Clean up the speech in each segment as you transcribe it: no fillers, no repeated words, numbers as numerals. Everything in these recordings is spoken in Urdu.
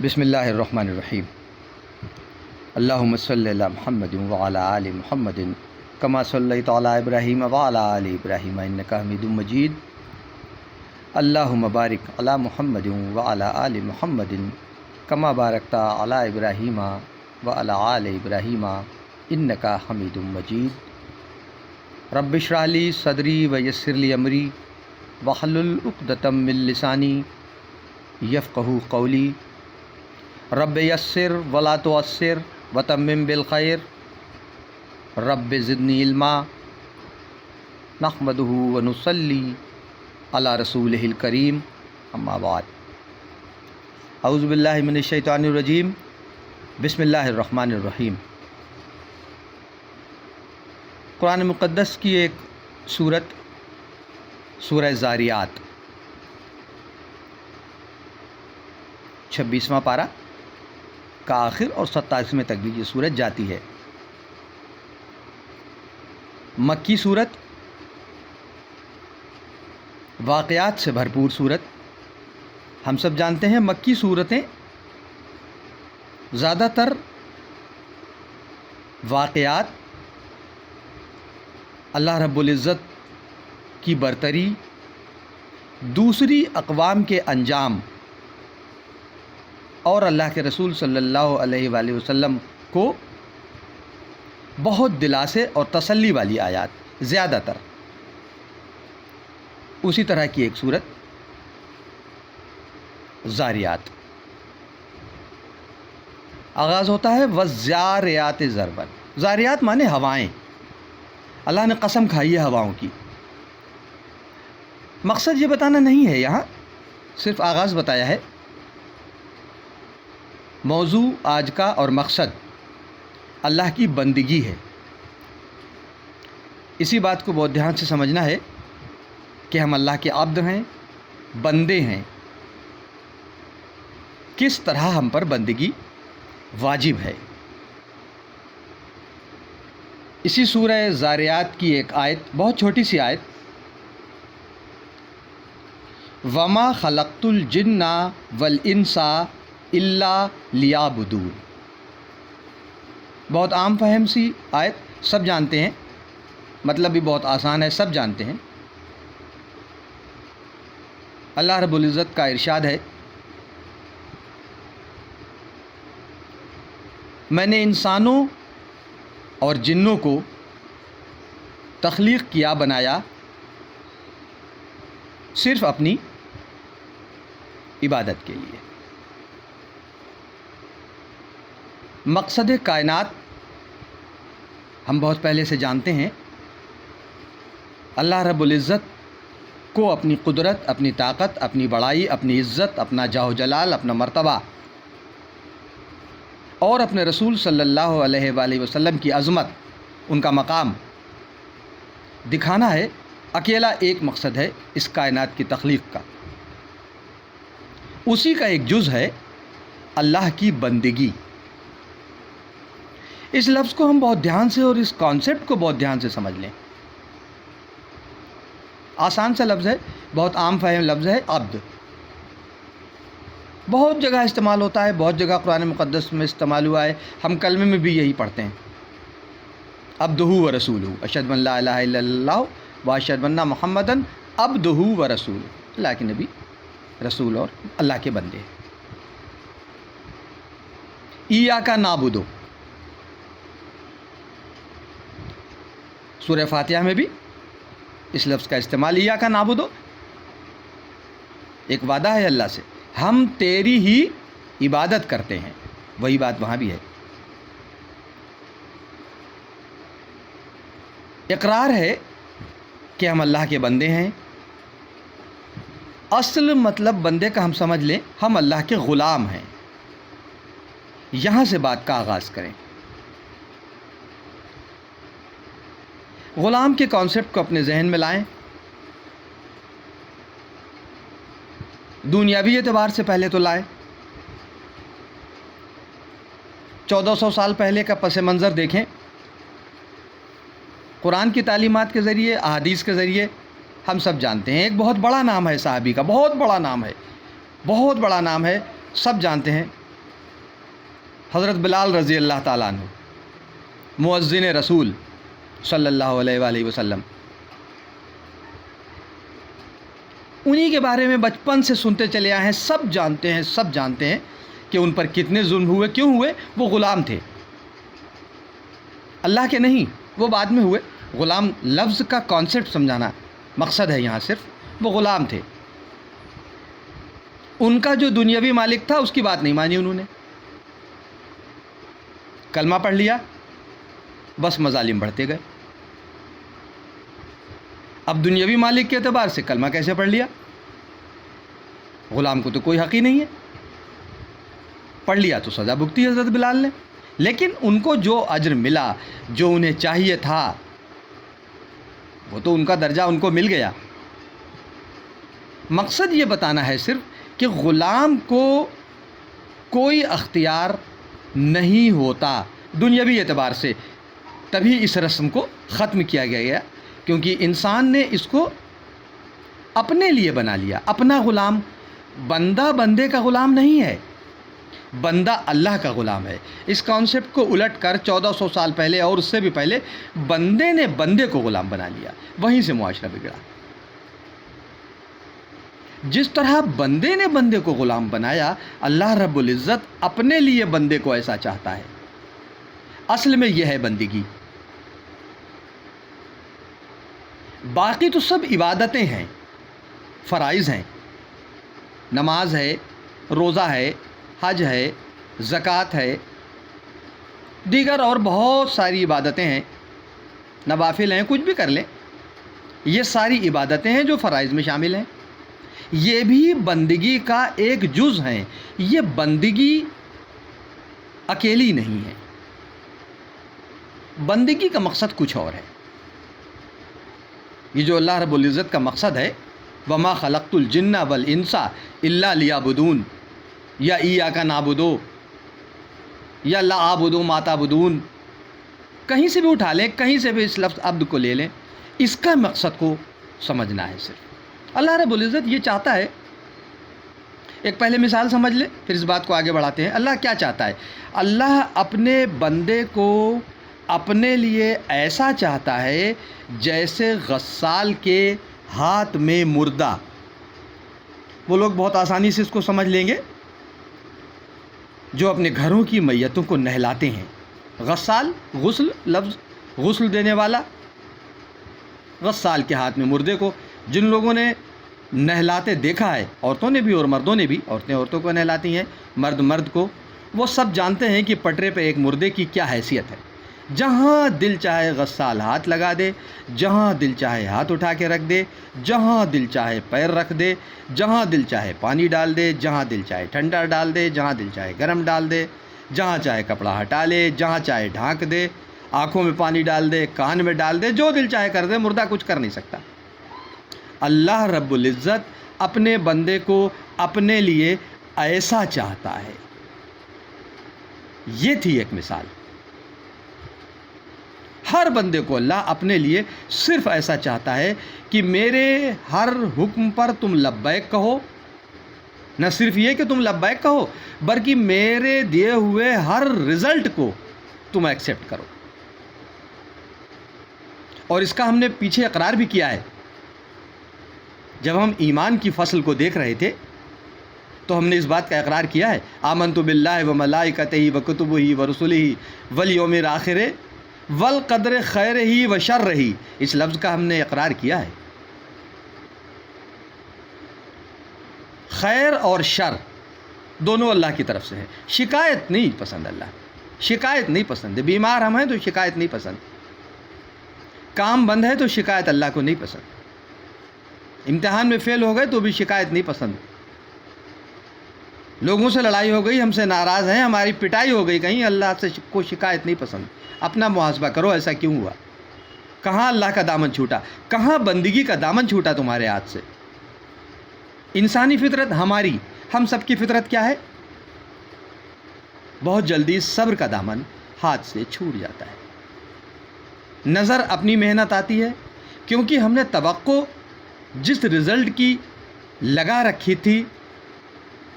بسم اللہ الرحمن الرحیم۔ اللہم صلی علی محمد وعلی آل محمد کما صلیت علی ابراہیم وعلی آل ابراہیم انک حمید مجید۔ اللہم بارک علی محمد وعلی آل محمد کما بارکت علی ابراہیم وعلی آل ابراہیم انک حمید مجید۔ رب اشرح لی صدری ویسر لی امری واحلل عقدۃ من لسانی یفقہوا قولی۔ رب یسر ولا تعسر وتمم بالخیر۔ رب زدنی علما۔ نحمدہ ونصلی علی رسولہ الکریم، اما بعد۔ اعوذ باللہ من الشیطان الرجیم، بسم اللہ الرحمن الرحیم۔ قرآن مقدس کی ایک سورت، سورہ ذاریات، 26واں پارہ کا آخر اور 27ویں تک بھی یہ سورت جاتی ہے۔ مکی سورت، واقعات سے بھرپور سورت۔ ہم سب جانتے ہیں مکی صورتیں زیادہ تر واقعات اللہ رب العزت کی برتری، دوسری اقوام کے انجام اور اللہ کے رسول صلی اللہ علیہ وآلہ وسلم کو بہت دلاسے اور تسلی والی آیات زیادہ تر۔ اسی طرح کی ایک سورت ذاریات۔ آغاز ہوتا ہے وَالذَّارِيَاتِ ذَرْوًا۔ ذاریات مانے ہوائیں۔ اللہ نے قسم کھائی ہے ہواؤں کی۔ مقصد یہ بتانا نہیں ہے، یہاں صرف آغاز بتایا ہے۔ موضوع آج کا اور مقصد اللہ کی بندگی ہے۔ اسی بات کو بہت دھیان سے سمجھنا ہے کہ ہم اللہ کے عبد ہیں، بندے ہیں۔ کس طرح ہم پر بندگی واجب ہے۔ اسی سورہ ذاریات کی ایک آیت، بہت چھوٹی سی آیت، وَمَا خَلَقْتُ الْجِنَّ وَالْإِنسَ إِلَّا لِيَعْبُدُونِ۔ بہت عام فہم سی آیت، سب جانتے ہیں، مطلب بھی بہت آسان ہے، سب جانتے ہیں۔ اللہ رب العزت کا ارشاد ہے، میں نے انسانوں اور جنوں کو تخلیق کیا، بنایا صرف اپنی عبادت کے لیے۔ مقصد کائنات ہم بہت پہلے سے جانتے ہیں۔ اللہ رب العزت کو اپنی قدرت، اپنی طاقت، اپنی بڑائی، اپنی عزت، اپنا جاہ و جلال، اپنا مرتبہ اور اپنے رسول صلی اللہ علیہ وآلہ وسلم کی عظمت، ان کا مقام دکھانا ہے۔ اکیلا ایک مقصد ہے اس کائنات کی تخلیق کا، اسی کا ایک جز ہے اللہ کی بندگی۔ اس لفظ کو ہم بہت دھیان سے اور اس کانسیپٹ کو بہت دھیان سے سمجھ لیں۔ آسان سا لفظ ہے، بہت عام فہم لفظ ہے، عبد۔ بہت جگہ استعمال ہوتا ہے، بہت جگہ قرآن مقدس میں استعمال ہوا ہے۔ ہم کلمے میں بھی یہی پڑھتے ہیں، عبدہ و رسولہ، اشہد ان لا الہ الا اللہ و اشہد ان محمدًا عبدہ و رسولہ۔ اللہ کے نبی، رسول اور اللہ کے بندے۔ ایاک نعبد، سورہ فاتحہ میں بھی اس لفظ کا استعمال، ایاک نعبد، ایک وعدہ ہے اللہ سے، ہم تیری ہی عبادت کرتے ہیں۔ وہی بات وہاں بھی ہے۔ اقرار ہے کہ ہم اللہ کے بندے ہیں۔ اصل مطلب بندے کا ہم سمجھ لیں، ہم اللہ کے غلام ہیں۔ یہاں سے بات کا آغاز کریں۔ غلام کے کانسیپٹ کو اپنے ذہن میں لائیں۔ دنیاوی اعتبار سے پہلے تو لائیں۔ 1400 سال پہلے کا پس منظر دیکھیں۔ قرآن کی تعلیمات کے ذریعے، احادیث کے ذریعے ہم سب جانتے ہیں۔ ایک بہت بڑا نام ہے صحابی کا، بہت بڑا نام ہے، بہت بڑا نام ہے، سب جانتے ہیں، حضرت بلال رضی اللہ تعالیٰ عنہ، مؤذن رسول صلی اللہ علیہ وآلہ وسلم، انہی کے بارے میں بچپن سے سنتے چلے آئے ہیں، سب جانتے ہیں کہ ان پر کتنے ظلم ہوئے، کیوں ہوئے؟ وہ غلام تھے، اللہ کے نہیں، وہ بعد میں ہوئے۔ غلام لفظ کا کانسیپٹ سمجھانا مقصد ہے یہاں صرف، وہ غلام تھے، ان کا جو دنیاوی مالک تھا اس کی بات نہیں مانی انہوں نے، کلمہ پڑھ لیا، بس مظالم بڑھتے گئے۔ اب دنیاوی مالک کے اعتبار سے کلمہ کیسے پڑھ لیا؟ غلام کو تو کوئی حق ہی نہیں ہے، پڑھ لیا تو سزا بھگتی حضرت بلال نے، لیکن ان کو جو اجر ملا، جو انہیں چاہیے تھا، وہ تو ان کا درجہ ان کو مل گیا۔ مقصد یہ بتانا ہے صرف کہ غلام کو کوئی اختیار نہیں ہوتا دنیاوی اعتبار سے، تبھی اس رسم کو ختم کیا گیا، کیونکہ انسان نے اس کو اپنے لیے بنا لیا، اپنا غلام۔ بندہ بندے کا غلام نہیں ہے، بندہ اللہ کا غلام ہے۔ اس کانسیپٹ کو الٹ کر 1400 سال پہلے اور اس سے بھی پہلے بندے نے بندے کو غلام بنا لیا، وہیں سے معاشرہ بگڑا۔ جس طرح بندے نے بندے کو غلام بنایا، اللہ رب العزت اپنے لیے بندے کو ایسا چاہتا ہے۔ اصل میں یہ ہے بندگی، باقی تو سب عبادتیں ہیں، فرائض ہیں، نماز ہے، روزہ ہے، حج ہے، زکوٰۃ ہے، دیگر اور بہت ساری عبادتیں ہیں، نوافل ہیں، کچھ بھی کر لیں، یہ ساری عبادتیں ہیں جو فرائض میں شامل ہیں، یہ بھی بندگی کا ایک جز ہیں۔ یہ بندگی اکیلی نہیں ہے، بندگی کا مقصد کچھ اور ہے۔ یہ جو اللہ رب العزت کا مقصد ہے، وَمَا خَلَقْتُ الْجِنَّ وَالْإِنسَ إِلَّا لِيَعْبُدُونَ، یا إِيَّاكَ نَعْبُدُ، یا لَا أَعْبُدُ مَا تَعْبُدُونَ، کہیں سے بھی اٹھا لیں، کہیں سے بھی اس لفظ عبد کو لے لیں، اس کا مقصد کو سمجھنا ہے صرف۔ اللہ رب العزت یہ چاہتا ہے، ایک پہلے مثال سمجھ لیں پھر اس بات کو آگے بڑھاتے ہیں۔ اللہ کیا چاہتا ہے؟ اللہ اپنے بندے کو اپنے لیے ایسا چاہتا ہے جیسے غسال کے ہاتھ میں مردہ۔ وہ لوگ بہت آسانی سے اس کو سمجھ لیں گے جو اپنے گھروں کی میتوں کو نہلاتے ہیں۔ غسال، غسل، لفظ غسل دینے والا، غسال کے ہاتھ میں مردے کو جن لوگوں نے نہلاتے دیکھا ہے، عورتوں نے بھی اور مردوں نے بھی، عورتیں عورتوں کو نہلاتی ہیں، مرد مرد کو، وہ سب جانتے ہیں کہ پٹرے پہ ایک مردے کی کیا حیثیت ہے۔ جہاں دل چاہے غسال ہاتھ لگا دے، جہاں دل چاہے ہاتھ اٹھا کے رکھ دے، جہاں دل چاہے پیر رکھ دے، جہاں دل چاہے پانی ڈال دے، جہاں دل چاہے ٹھنڈا ڈال دے، جہاں دل چاہے گرم ڈال دے، جہاں چاہے کپڑا ہٹا لے، جہاں چاہے ڈھانک دے، آنکھوں میں پانی ڈال دے، کان میں ڈال دے، جو دل چاہے کر دے، مردہ کچھ کر نہیں سکتا۔ اللہ رب العزت اپنے بندے کو اپنے لیے ایسا چاہتا ہے۔ یہ تھی ایک مثال۔ ہر بندے کو اللہ اپنے لیے صرف ایسا چاہتا ہے کہ میرے ہر حکم پر تم لبیک کہو، نہ صرف یہ کہ تم لبیک کہو بلکہ میرے دیے ہوئے ہر رزلٹ کو تم ایکسیپٹ کرو۔ اور اس کا ہم نے پیچھے اقرار بھی کیا ہے، جب ہم ایمان کی فصل کو دیکھ رہے تھے تو ہم نے اس بات کا اقرار کیا ہے، آمنت باللہ وملائکتہ وکتبہ ورسلہ والیوم الآخر والقدر خیرہ وشرہ، اس لفظ کا ہم نے اقرار کیا ہے۔ خیر اور شر دونوں اللہ کی طرف سے ہے، شکایت نہیں پسند، اللہ شکایت نہیں پسند ہے۔ بیمار ہم ہیں تو شکایت نہیں پسند، کام بند ہے تو شکایت اللہ کو نہیں پسند، امتحان میں فیل ہو گئے تو بھی شکایت نہیں پسند، لوگوں سے لڑائی ہو گئی، ہم سے ناراض ہیں، ہماری پٹائی ہو گئی کہیں، اللہ سے کو شکایت نہیں پسند۔ اپنا محاسبہ کرو، ایسا کیوں ہوا؟ کہاں اللہ کا دامن چھوٹا؟ کہاں بندگی کا دامن چھوٹا تمہارے ہاتھ سے؟ انسانی فطرت ہماری، ہم سب کی فطرت کیا ہے؟ بہت جلدی صبر کا دامن ہاتھ سے چھوٹ جاتا ہے، نظر اپنی محنت آتی ہے، کیونکہ ہم نے توقع جس رزلٹ کی لگا رکھی تھی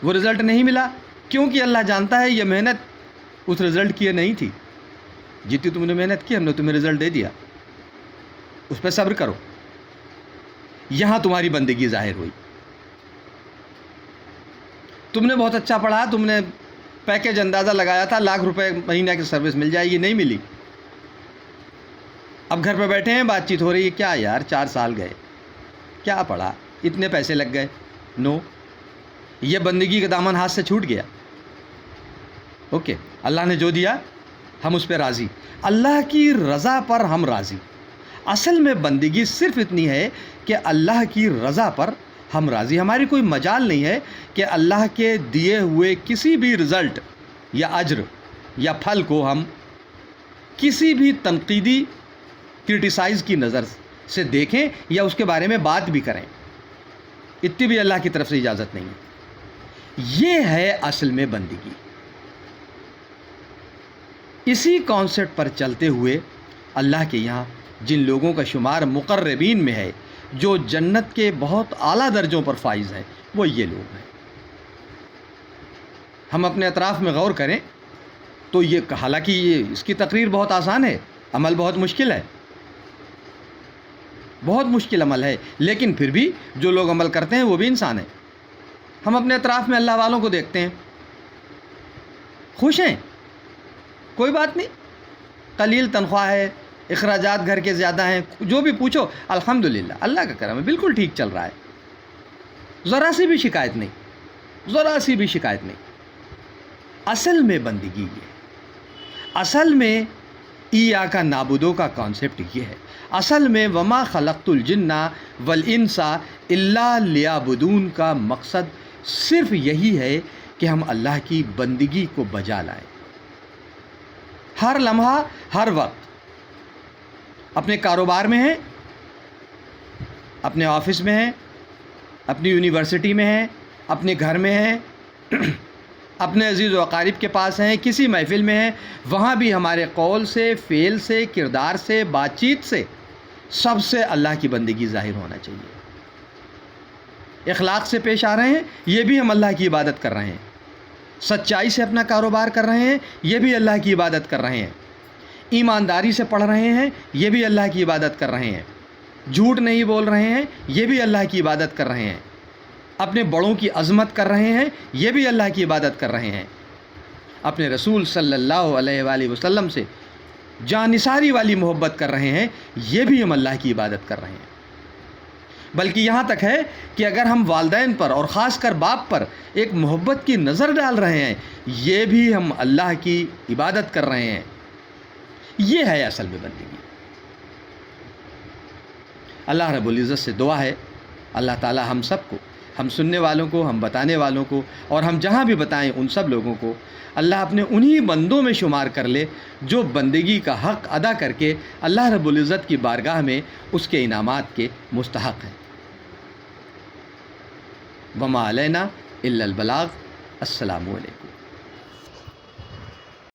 وہ رزلٹ نہیں ملا، کیونکہ اللہ جانتا ہے یہ محنت اس رزلٹ کی یہ نہیں تھی. جتنی تم نے محنت کی ہم نے تمہیں رزلٹ دے دیا, اس پہ صبر کرو. یہاں تمہاری بندگی ظاہر ہوئی. تم نے بہت اچھا پڑھا, تم نے پیکیج اندازہ لگایا تھا ₹1,00,000 مہینہ کی سروس مل جائے گی, نہیں ملی. اب گھر پہ بیٹھے ہیں, بات چیت ہو رہی ہے, کیا یار 4 سال گئے, کیا پڑھا, اتنے پیسے لگ گئے. نو, یہ بندگی کا دامن ہاتھ سے چھوٹ گیا. اوکے, اللہ نے جو دیا ہم اس پہ راضی, اللہ کی رضا پر ہم راضی. اصل میں بندگی صرف اتنی ہے کہ اللہ کی رضا پر ہم راضی. ہماری کوئی مجال نہیں ہے کہ اللہ کے دیے ہوئے کسی بھی رزلٹ یا اجر یا پھل کو ہم کسی بھی تنقیدی کرٹیسائز کی نظر سے دیکھیں یا اس کے بارے میں بات بھی کریں. اتنی بھی اللہ کی طرف سے اجازت نہیں ہے. یہ ہے اصل میں بندگی. اسی کانسیپٹ پر چلتے ہوئے اللہ کے یہاں جن لوگوں کا شمار مقربین میں ہے, جو جنت کے بہت اعلیٰ درجوں پر فائز ہیں, وہ یہ لوگ ہیں. ہم اپنے اطراف میں غور کریں تو یہ, حالانکہ اس کی تقریر بہت آسان ہے, عمل بہت مشکل ہے, بہت مشکل عمل ہے, لیکن پھر بھی جو لوگ عمل کرتے ہیں وہ بھی انسان ہیں. ہم اپنے اطراف میں اللہ والوں کو دیکھتے ہیں, خوش ہیں, کوئی بات نہیں, قلیل تنخواہ ہے, اخراجات گھر کے زیادہ ہیں, جو بھی پوچھو الحمدللہ اللہ کا کرم ہے, بالکل ٹھیک چل رہا ہے, ذرا سی بھی شکایت نہیں, ذرا سی بھی شکایت نہیں. اصل میں بندگی یہ ہے. اصل میں ایاک نعبدو کا کانسیپٹ یہ ہے. اصل میں وما خلقت الجن والانس الا لیعبدون کا مقصد صرف یہی ہے کہ ہم اللہ کی بندگی کو بجا لائیں. ہر لمحہ, ہر وقت, اپنے کاروبار میں ہیں, اپنے آفس میں ہیں, اپنی یونیورسٹی میں ہیں, اپنے گھر میں ہیں, اپنے عزیز و اقارب کے پاس ہیں, کسی محفل میں ہیں, وہاں بھی ہمارے قول سے, فعل سے, کردار سے, بات چیت سے سب سے اللہ کی بندگی ظاہر ہونا چاہیے. اخلاق سے پیش آ رہے ہیں, یہ بھی ہم اللہ کی عبادت کر رہے ہیں. سچائی سے اپنا کاروبار کر رہے ہیں, یہ بھی اللہ کی عبادت کر رہے ہیں. ایمانداری سے پڑھ رہے ہیں, یہ بھی اللہ کی عبادت کر رہے ہیں. جھوٹ نہیں بول رہے ہیں, یہ بھی اللہ کی عبادت کر رہے ہیں. اپنے بڑوں کی عظمت کر رہے ہیں, یہ بھی اللہ کی عبادت کر رہے ہیں. اپنے رسول صلی اللہ علیہ وآلہ وسلم سے جانثاری والی محبت کر رہے ہیں, یہ بھی ہم اللہ کی عبادت کر رہے ہیں. بلکہ یہاں تک ہے کہ اگر ہم والدین پر اور خاص کر باپ پر ایک محبت کی نظر ڈال رہے ہیں, یہ بھی ہم اللہ کی عبادت کر رہے ہیں. یہ ہے اصل میں بندگی. اللہ رب العزت سے دعا ہے اللہ تعالی ہم سب کو, ہم سننے والوں کو, ہم بتانے والوں کو, اور ہم جہاں بھی بتائیں ان سب لوگوں کو اللہ اپنے انہی بندوں میں شمار کر لے جو بندگی کا حق ادا کر کے اللہ رب العزت کی بارگاہ میں اس کے انعامات کے مستحق ہیں. وما علینا الا البلاغ. السلام علیکم.